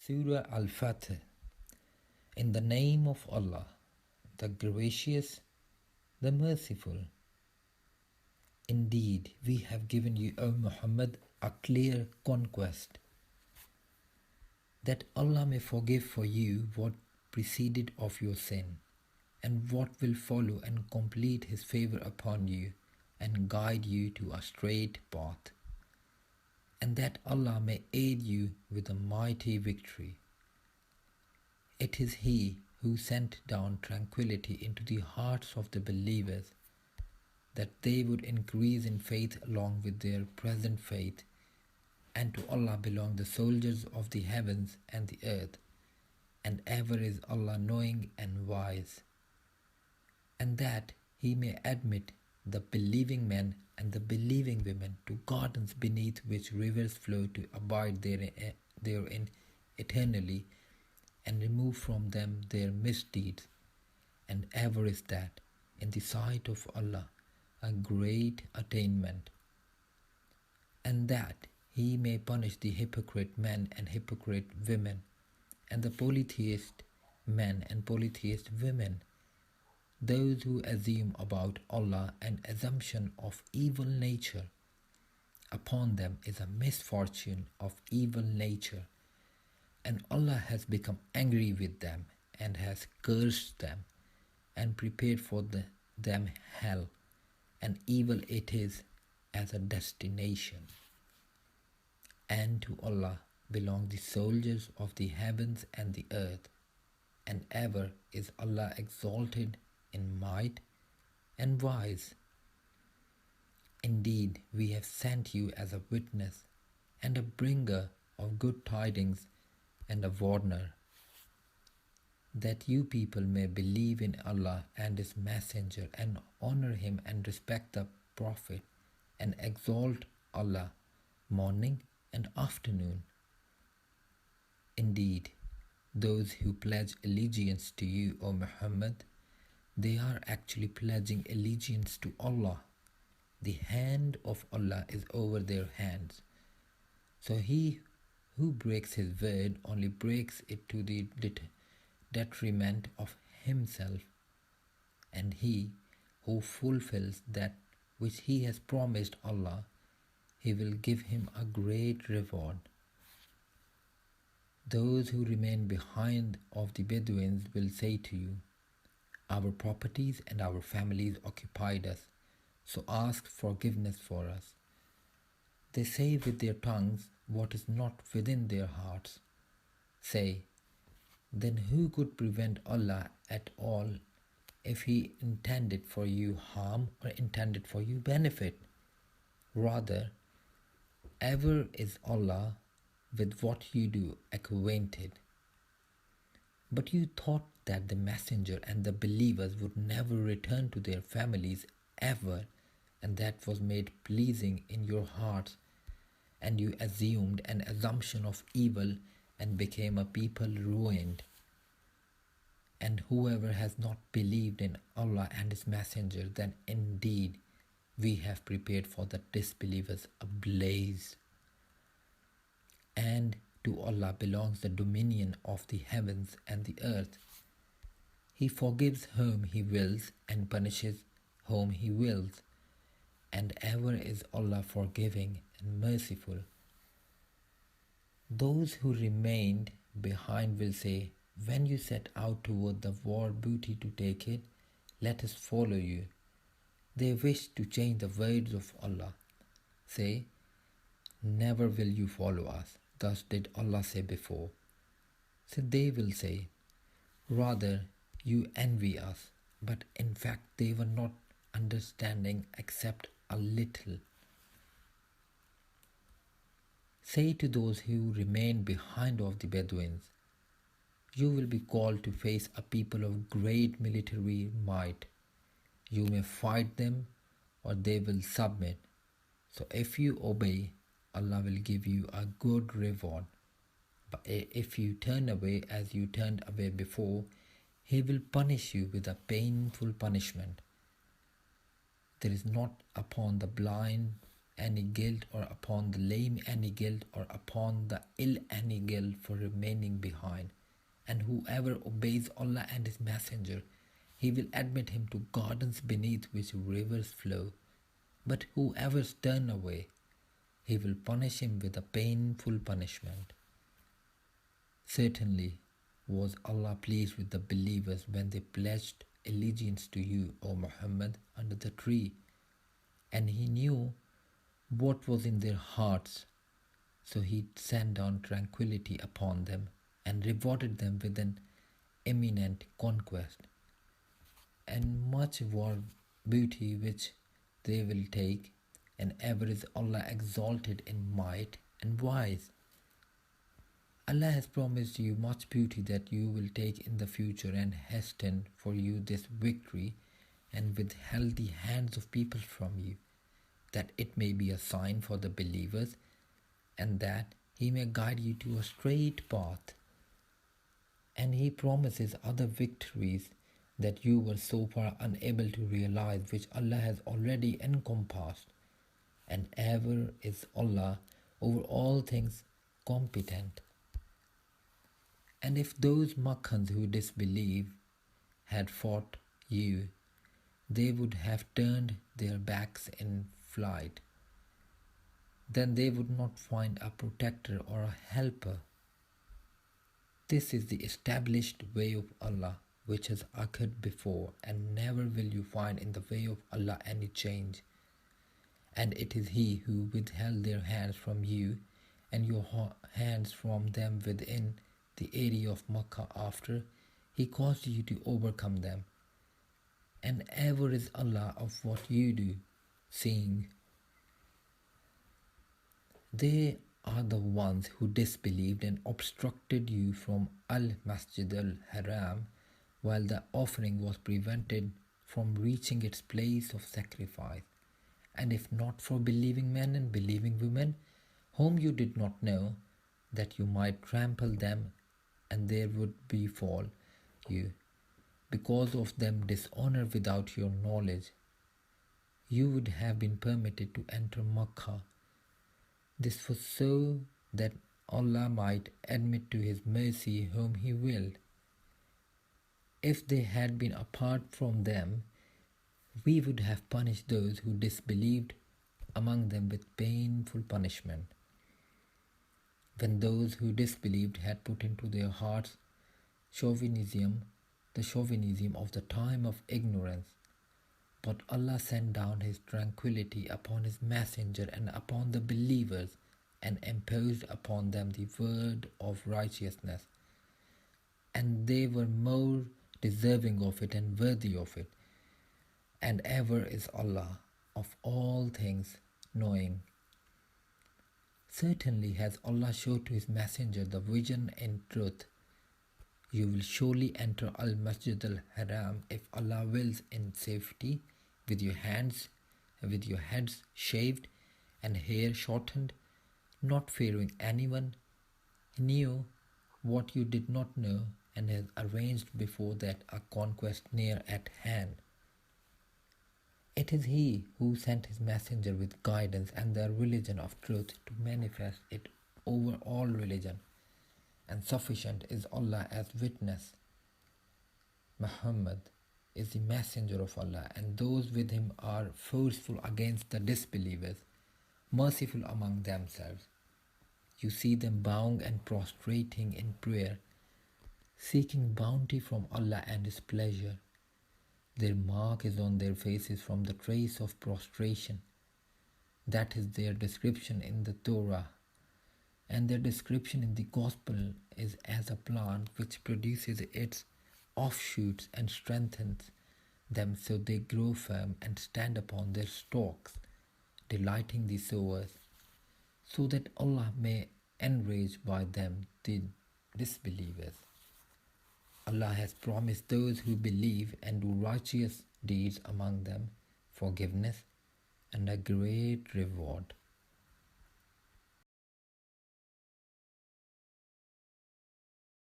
Surah Al-Fath. In the name of Allah, the Gracious, the Merciful. Indeed, we have given you, O Muhammad, a clear conquest, that Allah may forgive for you what preceded of your sin, and what will follow, and complete His favor upon you, and guide you to a straight path, and that Allah may aid you with a mighty victory. It is He who sent down tranquility into the hearts of the believers, that they would increase in faith along with their present faith, and to Allah belong the soldiers of the heavens and the earth, and ever is Allah knowing and wise. And that He may admit the believing men and the believing women to gardens beneath which rivers flow to abide therein eternally, and remove from them their misdeeds. And ever is that, in the sight of Allah, a great attainment. And that He may punish the hypocrite men and hypocrite women, and the polytheist men and polytheist women, those who assume about Allah an assumption of evil nature. Upon them is a misfortune of evil nature, and Allah has become angry with them, and has cursed them, and prepared for them hell, and evil it is as a destination. And to Allah belong the soldiers of the heavens and the earth, and ever is Allah exalted in might and wise. Indeed, we have sent you as a witness, and a bringer of good tidings, and a warner, that you people may believe in Allah and His Messenger, and honor Him, and respect the Prophet, and exalt Allah morning and afternoon. Indeed, those who pledge allegiance to you, O Muhammad, they are actually pledging allegiance to Allah. The hand of Allah is over their hands. So he who breaks his word only breaks it to the detriment of himself, and he who fulfills that which he has promised Allah, He will give him a great reward. Those who remain behind of the Bedouins will say to you, our properties and our families occupied us, so ask forgiveness for us. They say with their tongues what is not within their hearts. Say, then who could prevent Allah at all if He intended for you harm or intended for you benefit? Rather, ever is Allah with what you do acquainted. But you thought that the messenger and the believers would never return to their families ever, and that was made pleasing in your hearts, and you assumed an assumption of evil and became a people ruined. And whoever has not believed in Allah and His Messenger, then indeed we have prepared for the disbelievers a blaze. And to Allah belongs the dominion of the heavens and the earth. He forgives whom He wills and punishes whom He wills, and ever is Allah forgiving and merciful. Those who remained behind will say, when you set out toward the war booty to take it, let us follow you. They wish to change the words of Allah. Say, never will you follow us. Thus did Allah say before. So they will say, rather you envy us. But in fact they were not understanding except a little. Say to those who remain behind of the Bedouins, you will be called to face a people of great military might. You may fight them or they will submit. So if you obey, Allah will give you a good reward. But if you turn away as you turned away before, He will punish you with a painful punishment. There is not upon the blind any guilt, or upon the lame any guilt, or upon the ill any guilt for remaining behind. And whoever obeys Allah and His Messenger, He will admit him to gardens beneath which rivers flow. But whoever turns away, He will punish him with a painful punishment. Certainly was Allah pleased with the believers when they pledged allegiance to you, O Muhammad, under the tree, and He knew what was in their hearts, so He sent down tranquility upon them and rewarded them with an eminent conquest and much war booty which they will take, and ever is Allah exalted in might and wise. Allah has promised you much booty that you will take in the future, and hasten for you this victory, and withheld the hands of people from you, that it may be a sign for the believers, and that He may guide you to a straight path. And He promises other victories that you were so far unable to realize, which Allah has already encompassed, and ever is Allah over all things competent. And if those Makkans who disbelieve had fought you, they would have turned their backs in flight. Then they would not find a protector or a helper. This is the established way of Allah, which has occurred before, and never will you find in the way of Allah any change. And it is He who withheld their hands from you, and your hands from them within the area of Makkah after He caused you to overcome them. And ever is Allah of what you do, seeing. They are the ones who disbelieved and obstructed you from Al-Masjid Al-Haram, while the offering was prevented from reaching its place of sacrifice. And if not for believing men and believing women, whom you did not know, that you might trample them, and there would befall you, because of them, dishonor without your knowledge, you would have been permitted to enter Makkah. This was so that Allah might admit to His mercy whom He willed. If they had been apart from them, we would have punished those who disbelieved among them with painful punishment. When those who disbelieved had put into their hearts chauvinism, the chauvinism of the time of ignorance, but Allah sent down His tranquility upon His messenger and upon the believers, and imposed upon them the word of righteousness, and they were more deserving of it and worthy of it. And ever is Allah of all things knowing. Certainly has Allah showed to His messenger the vision in truth. You will surely enter Al-Masjid Al-Haram if Allah wills in safety, with your heads shaved and hair shortened, not fearing anyone. He knew what you did not know, and has arranged before that a conquest near at hand. It is He who sent His messenger with guidance and the religion of truth to manifest it over all religion, and sufficient is Allah as witness. Muhammad is the messenger of Allah, and those with him are forceful against the disbelievers, merciful among themselves. You see them bowing and prostrating in prayer, seeking bounty from Allah and His pleasure. Their mark is on their faces from the trace of prostration. That is their description in the Torah, and their description in the Gospel is as a plant which produces its offshoots and strengthens them so they grow firm and stand upon their stalks, delighting the sowers, so that Allah may enrage by them the disbelievers. Allah has promised those who believe and do righteous deeds among them forgiveness and a great reward.